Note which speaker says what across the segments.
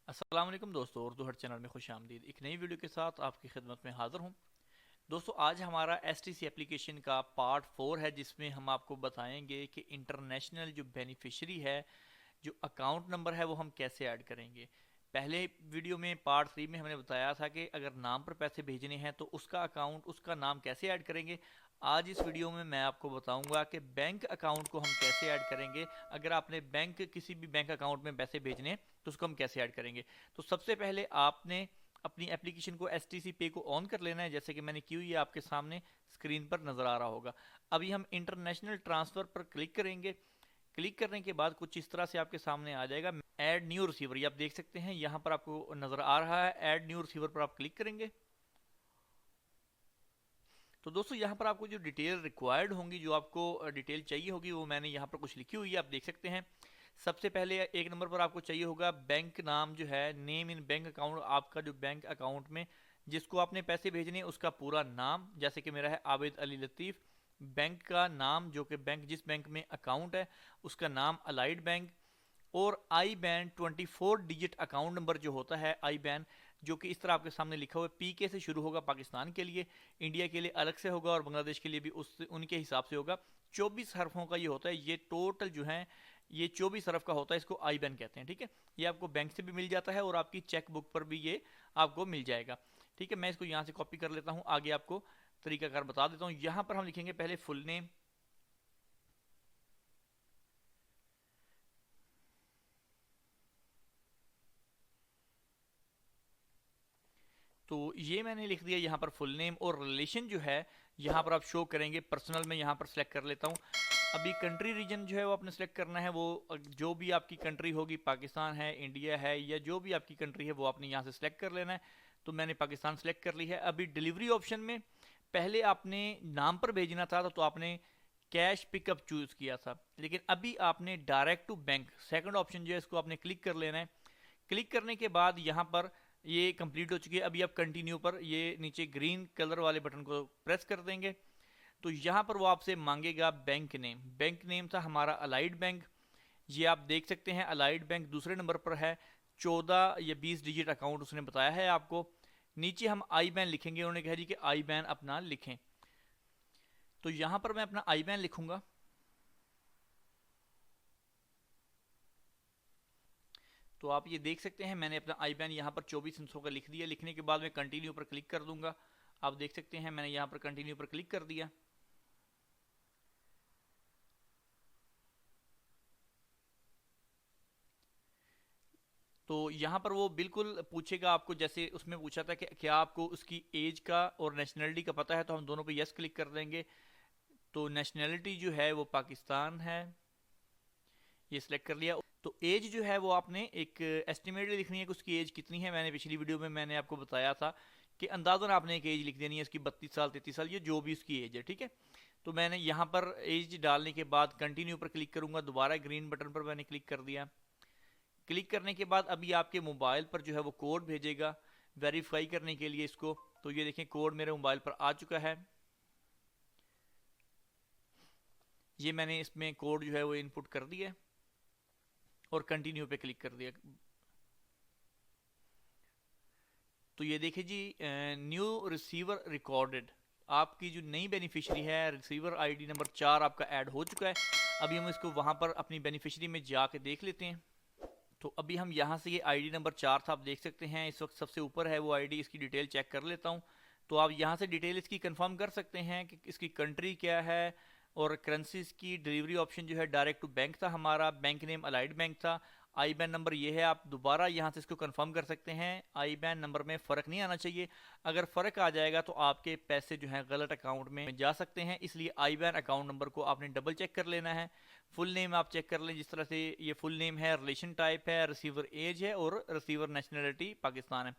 Speaker 1: अस्सलाम वालेकुम दोस्तों, उर्दू हट चैनल में खुश आमदीद। एक नई वीडियो के साथ आपकी खिदमत में हाज़िर हूँ। दोस्तों, आज हमारा एसटीसी एप्लीकेशन का पार्ट 4 है, जिसमें हम आपको बताएंगे कि इंटरनेशनल जो बेनिफिशरी है, जो अकाउंट नंबर है, वो हम कैसे ऐड करेंगे। पहले वीडियो में पार्ट 3 में हमने बताया था कि अगर नाम पर पैसे भेजने हैं तो उसका अकाउंट, उसका नाम कैसे ऐड करेंगे। आज इस वीडियो में मैं आपको बताऊंगा कि बैंक अकाउंट को हम कैसे ऐड करेंगे। अगर आपने किसी भी बैंक अकाउंट में पैसे भेजने हैं तो उसको हम कैसे ऐड करेंगे। तो सबसे पहले आपने अपनी एप्लीकेशन को एसटीसी पे को ऑन कर लेना है, जैसे कि मैंने की हुई है, आपके सामने स्क्रीन पर नज़र आ रहा होगा। अभी हम इंटरनेशनल ट्रांसफ़र पर क्लिक करेंगे। क्लिक करने के बाद कुछ इस तरह से आपके सामने आ जाएगा ऐड न्यू रिसीवर। ये आप देख सकते हैं, यहाँ पर आपको नज़र आ रहा है ऐड न्यू रिसीवर पर आप क्लिक करेंगे। तो दोस्तों, यहाँ पर आपको जो डिटेल रिक्वायर्ड होंगी, जो आपको डिटेल चाहिए होगी, वो मैंने यहाँ पर कुछ लिखी हुई है, आप देख सकते हैं। सबसे पहले एक नंबर पर आपको चाहिए होगा बैंक नाम, जो है नेम इन बैंक अकाउंट। आपका जो बैंक अकाउंट में जिसको आपने पैसे भेजने हैं उसका पूरा नाम, जैसे कि मेरा है आबिद अली लतीफ़। बैंक का नाम, जो कि बैंक जिस बैंक में अकाउंट है उसका नाम अलाइड बैंक। और आई बैन 24 डिजिट अकाउंट नंबर जो होता है आई बैन, जो कि इस तरह आपके सामने लिखा हुआ है, पीके से शुरू होगा पाकिस्तान के लिए, इंडिया के लिए अलग से होगा और बांग्लादेश के लिए भी उस उनके हिसाब से होगा। 24 हरफों का ये होता है। ये टोटल जो है ये 24 हरफ का होता है, इसको आई बैन कहते हैं। ठीक है, ये आपको बैंक से भी मिल जाता है और आपकी चेक बुक पर भी ये आपको मिल जाएगा। ठीक है, मैं इसको यहाँ से कॉपी कर लेता हूँ, आगे आपको तरीकाकार बता देता हूँ। यहाँ पर हम लिखेंगे पहले फुल नेम। तो ये मैंने लिख दिया यहाँ पर फुल नेम। और रिलेशन जो है यहाँ पर आप शो करेंगे पर्सनल में, यहाँ पर सेलेक्ट कर लेता हूँ। अभी कंट्री रीजन जो है वो आपने सेलेक्ट करना है, वो जो भी आपकी कंट्री होगी, पाकिस्तान है, इंडिया है, या जो भी आपकी कंट्री है वो आपने यहाँ से सेलेक्ट कर लेना है। तो मैंने पाकिस्तान सेलेक्ट कर ली है। अभी डिलीवरी ऑप्शन में पहले आपने नाम पर भेजना था तो आपने कैश पिकअप चूज किया था, लेकिन अभी आपने direct to bank, second option जो है इसको आपने क्लिक कर लेना है। क्लिक करने के बाद यहाँ पर ये कंप्लीट हो चुकी है। अभी आप कंटिन्यू पर ये नीचे ग्रीन कलर वाले बटन को प्रेस कर देंगे तो यहाँ पर वो आपसे मांगेगा बैंक नेम। बैंक नेम था हमारा अलाइड बैंक। ये आप देख सकते हैं अलाइड बैंक दूसरे नंबर पर है। 14 या 20 डिजिट अकाउंट उसने बताया है आपको। नीचे हम आई बैन लिखेंगे, उन्होंने कहा जी कि आई बैन अपना लिखें। तो यहाँ पर मैं अपना आई बैन लिखूंगा। तो आप ये देख सकते हैं मैंने अपना आई बैन यहाँ पर 2400 का लिख दिया। लिखने के बाद मैं कंटिन्यू पर क्लिक कर दूंगा। आप देख सकते हैं मैंने यहाँ पर कंटिन्यू पर क्लिक कर दिया। तो यहाँ पर वो बिल्कुल पूछेगा आपको, जैसे उसमें पूछा था कि क्या आपको उसकी एज का और नेशनलिटी का पता है, तो हम दोनों पे यस क्लिक कर देंगे। तो नेशनलिटी जो है वो पाकिस्तान है, ये सिलेक्ट कर लिया। तो एज जो है वो आपने एक एस्टिमेट लिखनी है कि उसकी एज कितनी है। मैंने पिछली वीडियो में मैंने आपको बताया था कि अंदाजन आपने एक एज लिख देनी है, इसकी 32 साल 33 साल, ये जो भी उसकी एज है। ठीक है, तो मैंने यहाँ पर एज डालने के बाद कंटिन्यू पर क्लिक करूंगा। दोबारा ग्रीन बटन पर मैंने क्लिक कर दिया। क्लिक करने के बाद अभी आपके मोबाइल पर जो है वो कोड भेजेगा वेरीफाई करने के लिए इसको। तो ये देखें कोड मेरे मोबाइल पर आ चुका है। ये मैंने इसमें कोड जो है वो इनपुट कर दिया और कंटिन्यू पे क्लिक कर दिया। तो ये देखिए जी, न्यू रिसीवर रिकॉर्डेड, आपकी जो नई बेनिफिशियरी है रिसीवर आईडी नंबर 4 आपका ऐड हो चुका है। अभी हम इसको वहां पर अपनी बेनिफिशियरी में जाके देख लेते हैं। तो अभी हम यहाँ से ये आईडी नंबर 4 था, आप देख सकते हैं इस वक्त सबसे ऊपर है वो आईडी। इसकी डिटेल चेक कर लेता हूँ। तो आप यहाँ से डिटेल इसकी कंफर्म कर सकते हैं कि इसकी कंट्री क्या है और करेंसीज की। डिलीवरी ऑप्शन जो है डायरेक्ट टू बैंक था हमारा, बैंक नेम अलाइड बैंक था। आई बैन नंबर ये है, आप दोबारा यहाँ से इसको कंफर्म कर सकते हैं। आई बैन नंबर में फ़र्क नहीं आना चाहिए, अगर फ़र्क आ जाएगा तो आपके पैसे जो हैं गलत अकाउंट में जा सकते हैं। इसलिए आई बैन अकाउंट नंबर को आपने डबल चेक कर लेना है। फुल नेम आप चेक कर लें, जिस तरह से ये फुल नेम है, रिलेशन टाइप है, रिसीवर एज है और रिसीवर नेशनलिटी पाकिस्तान है।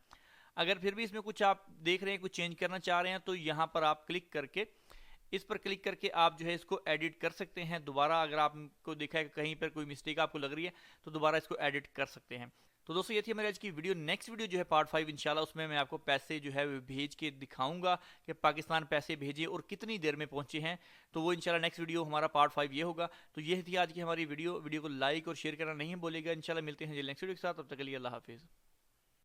Speaker 1: अगर फिर भी इसमें कुछ आप देख रहे हैं कुछ चेंज करना चाह रहे हैं तो यहाँ पर आप क्लिक करके, इस पर क्लिक करके आप जो है इसको एडिट कर सकते हैं दोबारा। अगर आपको देखा है कि कहीं पर कोई मिस्टेक आपको लग रही है तो दोबारा इसको एडिट कर सकते हैं। तो दोस्तों, ये थी हमारी आज की वीडियो। नेक्स्ट वीडियो जो है पार्ट 5 इंशाल्लाह, उसमें मैं आपको पैसे जो है भेज के दिखाऊंगा कि पाकिस्तान पैसे भेजे और कितनी देर में पहुंचे हैं। तो वो इंशाल्लाह नेक्स्ट वीडियो हमारा पार्ट 5 ये होगा। तो ये थी आज की हमारी वीडियो। वीडियो को लाइक और शेयर करना नहीं भूलिएगा। इंशाल्लाह मिलते हैं नेक्स्ट वीडियो के साथ, तब तक के लिए अल्लाह हाफिज़।